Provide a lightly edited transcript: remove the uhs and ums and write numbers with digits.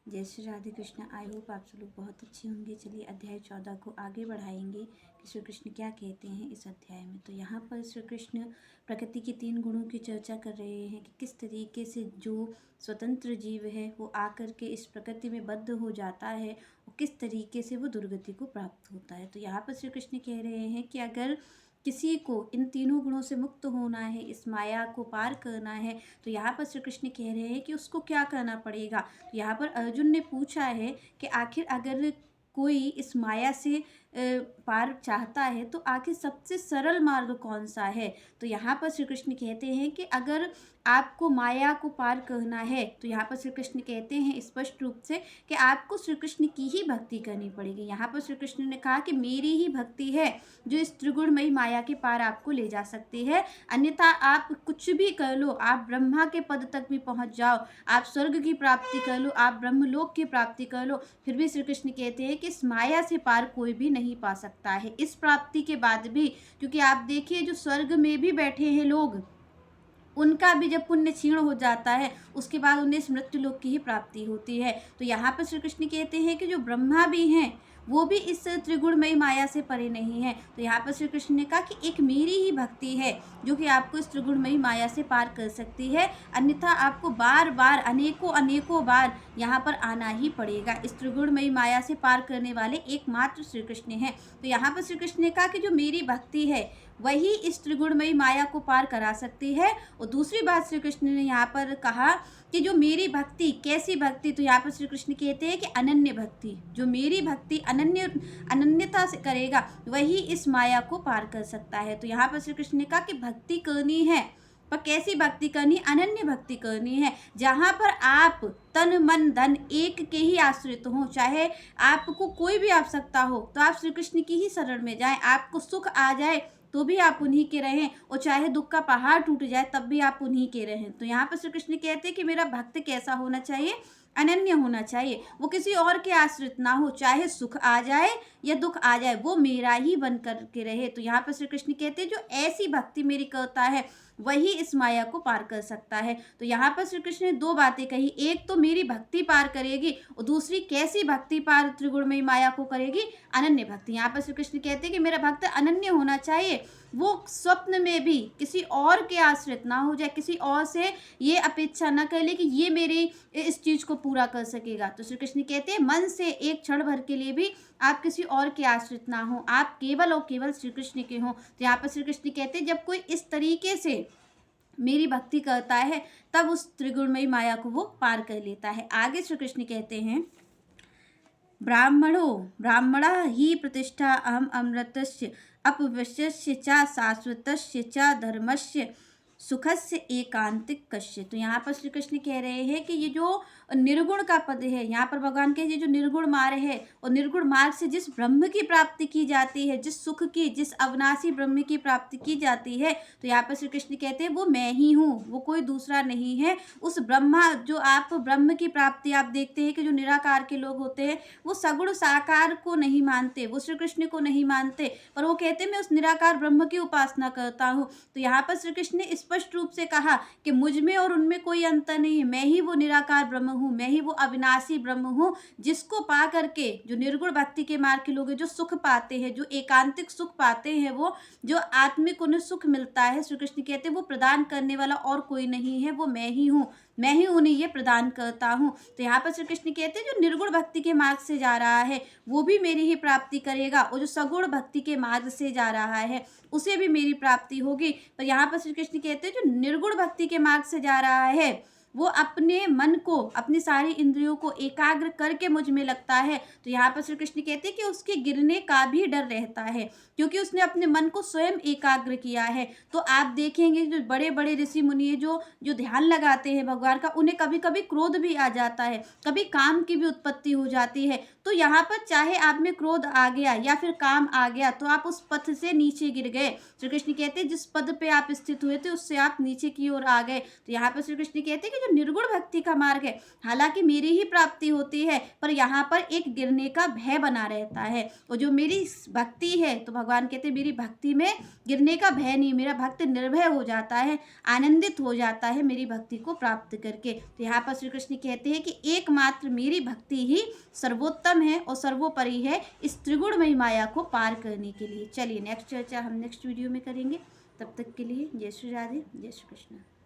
जय Shri Radhe Krishna. I hope आप सब लोग बहुत अच्छे होंगे। चलिए अध्याय 14 को आगे बढ़ाएंगे कि श्री कृष्ण क्या कहते हैं इस अध्याय में। तो यहाँ पर श्री कृष्ण प्रकृति के 3 गुणों की चर्चा कर रहे हैं कि किस तरीके से जो स्वतंत्र जीव है वो आकर के इस प्रकृति में बद्ध हो जाता है और किस तरीके से वो दुर्गति को प्राप्त होता है। तो यहाँ पर श्री कृष्ण कह रहे हैं कि अगर किसी को इन तीनों गुणों से मुक्त होना है, इस माया को पार करना है, तो यहाँ पर श्री कृष्ण कह रहे हैं कि उसको क्या करना पड़ेगा। तो यहाँ पर अर्जुन ने पूछा है कि आखिर अगर कोई इस माया से पार चाहता है तो आखिर सबसे सरल मार्ग कौन सा है। तो यहाँ पर श्री कृष्ण कहते हैं कि अगर आपको माया को पार करना है तो यहाँ पर श्री कृष्ण कहते हैं स्पष्ट रूप से कि आपको श्री कृष्ण की ही भक्ति करनी पड़ेगी। यहाँ पर श्री कृष्ण ने कहा कि मेरी ही भक्ति है जो इस त्रिगुणमयी माया के पार आपको ले जा सकती है, अन्यथा आप कुछ भी कर लो, आप ब्रह्मा के पद तक भी पहुँच जाओ, आप स्वर्ग की प्राप्ति कर लो, आप ब्रह्मलोक की प्राप्ति कर लो, फिर भी श्री कृष्ण कहते हैं कि इस माया से पार कोई भी नहीं पा सकता है इस प्राप्ति के बाद भी। क्योंकि आप देखिए जो स्वर्ग में भी बैठे हैं लोग, उनका भी जब पुण्य क्षीण हो जाता है उसके बाद उन्हें इस मृत्यु लोक की ही प्राप्ति होती है। तो यहाँ पर श्री कृष्ण कहते हैं कि जो ब्रह्मा भी हैं वो भी इस त्रिगुणमयी माया से परे नहीं है। तो यहाँ पर श्री कृष्ण ने कहा कि एक मेरी ही भक्ति है जो कि आपको इस त्रिगुणमयी माया से पार कर सकती है, अन्यथा आपको बार बार अनेकों बार यहाँ पर आना ही पड़ेगा। इस त्रिगुणमयी माया से पार करने वाले एकमात्र श्री कृष्ण हैं। तो यहाँ पर श्री कृष्ण ने कहा कि जो मेरी भक्ति है वही इस त्रिगुणमयी माया को पार करा सकती है। और दूसरी बात श्री कृष्ण ने यहाँ पर कहा कि जो मेरी भक्ति, कैसी भक्ति, तो यहाँ पर श्री कृष्ण कहते हैं कि अनन्य भक्ति, जो मेरी भक्ति अनन्यता से करेगा वही इस माया को पार कर सकता है। तो यहाँ पर श्री कृष्ण ने कहा कि भक्ति करनी है, पर कैसी भक्ति करनी, अनन्य भक्ति करनी है, जहाँ पर आप तन मन धन एक के ही आश्रित हो। चाहे आपको कोई भी आवश्यकता हो तो आप श्री कृष्ण की ही शरण में जाएं, आपको सुख आ जाए तो भी आप उन्हीं के रहें, और चाहे दुख का पहाड़ टूट जाए तब भी आप उन्हीं के रहें। तो यहाँ पर श्री कृष्ण कहते हैं कि मेरा भक्त कैसा होना चाहिए, अनन्य होना चाहिए, वो किसी और के आश्रित ना हो, चाहे सुख आ जाए या दुख आ जाए वो मेरा ही बन कर के रहे। तो यहाँ पर श्री कृष्ण कहते हैं जो ऐसी भक्ति मेरी करता है वही इस माया को पार कर सकता है। तो यहाँ पर श्री कृष्ण ने 2 बातें कही, एक तो मेरी भक्ति पार करेगी और दूसरी कैसी भक्ति पार त्रिगुणमयी माया को करेगी, अनन्य भक्ति। यहाँ पर श्री कृष्ण कहते हैं कि मेरा भक्त अनन्य होना चाहिए, वो स्वप्न में भी किसी और के आश्रित ना हो जाए, किसी और से ये अपेक्षा ना कर ले कि ये मेरी इस चीज़ को पूरा कर सकेगा। तो श्री कृष्ण कहते हैं मन से एक क्षण भर के लिए भी आप किसी और के आश्रित ना हो, आप केवल और केवल श्री कृष्ण के हों। तो यहाँ पर श्री कृष्ण कहते हैं जब कोई इस तरीके से मेरी भक्ति करता है तब उस त्रिगुणमयी माया को वो पार कर लेता है। आगे श्री कृष्ण कहते हैं ब्राह्मणा ही प्रतिष्ठा अहम अमृतस्य अपविश्यस्य च शाश्वतस्य च धर्मस्य सुखस्य एकांतिक कश्य। तो यहाँ पर श्री कृष्ण कह रहे हैं कि ये जो निर्गुण का पद है, यहाँ पर भगवान के ये जो निर्गुण मार्ग है और निर्गुण मार्ग से जिस ब्रह्म की प्राप्ति की जाती है, जिस सुख की, जिस अविनाशी ब्रह्म की प्राप्ति की जाती है, तो यहाँ पर श्री कृष्ण कहते हैं वो मैं ही हूँ, वो कोई दूसरा नहीं है। उस ब्रह्मा, जो आप ब्रह्म की प्राप्ति आप देखते हैं कि जो निराकार के लोग होते हैं वो सगुण साकार को नहीं मानते, वो श्री कृष्ण को नहीं मानते, पर वो कहते हैं मैं उस निराकार ब्रह्म की उपासना करता हूँ। तो यहाँ पर श्री कृष्ण ने स्पष्ट रूप से कहा कि मुझ में और उनमें कोई अंतर नहीं है, मैं ही वो निराकार ब्रह्म हूँ, मैं ही वो अविनाशी ब्रह्म हूँ, जिसको पा करके जो निर्गुण भक्ति के मार्ग के लोग हैं, जो सुख पाते हैं, जो एकांतिक सुख पाते हैं, वो जो आत्मिक उन्हें सुख मिलता है, श्री कृष्ण कहते हैं वो प्रदान करने वाला और कोई नहीं है, वो मैं ही हूँ, मैं ही उन्हें ये प्रदान करता हूँ। तो यहाँ पर श्री कृष्ण कहते हैं जो निर्गुण भक्ति के मार्ग से जा रहा है वो भी मेरी ही प्राप्ति करेगा, और जो सगुण भक्ति के मार्ग से जा रहा है उसे भी मेरी प्राप्ति होगी। पर यहाँ पर श्री कृष्ण कहते हैं जो निर्गुण भक्ति के मार्ग से जा रहा है वो अपने मन को, अपनी सारी इंद्रियों को एकाग्र करके मुझ में लगता है, तो यहाँ पर श्री कृष्ण कहते हैं कि उसके गिरने का भी डर रहता है, क्योंकि उसने अपने मन को स्वयं एकाग्र किया है। तो आप देखेंगे जो बड़े बड़े ऋषि मुनि जो जो ध्यान लगाते हैं भगवान का, उन्हें कभी कभी क्रोध भी आ जाता है, कभी काम की भी उत्पत्ति हो जाती है। तो यहाँ पर चाहे आप में क्रोध आ गया या फिर काम आ गया तो आप उस पथ से नीचे गिर गए। श्री कृष्ण कहते हैं जिस पद पे आप स्थित हुए थे उससे आप नीचे की ओर आ गए। तो यहाँ पर श्री कृष्ण कहते हैं कि जो निर्गुण भक्ति का मार्ग है, हालांकि मेरी ही प्राप्ति होती है, पर यहाँ पर एक गिरने का भय बना रहता है। और जो मेरी भक्ति है, तो भगवान कहते हैं मेरी भक्ति में गिरने का भय नहीं, मेरा भक्त निर्भय हो जाता है, आनंदित हो जाता है मेरी भक्ति को प्राप्त करके। तो यहाँ पर श्री कृष्ण कहते हैं कि एकमात्र मेरी भक्ति ही सर्वोत्तम है और सर्वोपरि है इस त्रिगुणमयी माया को पार करने के लिए। चलिए नेक्स्ट चर्चा हम नेक्स्ट वीडियो में करेंगे। तब तक के लिए जय श्री राधे, जय श्री कृष्ण।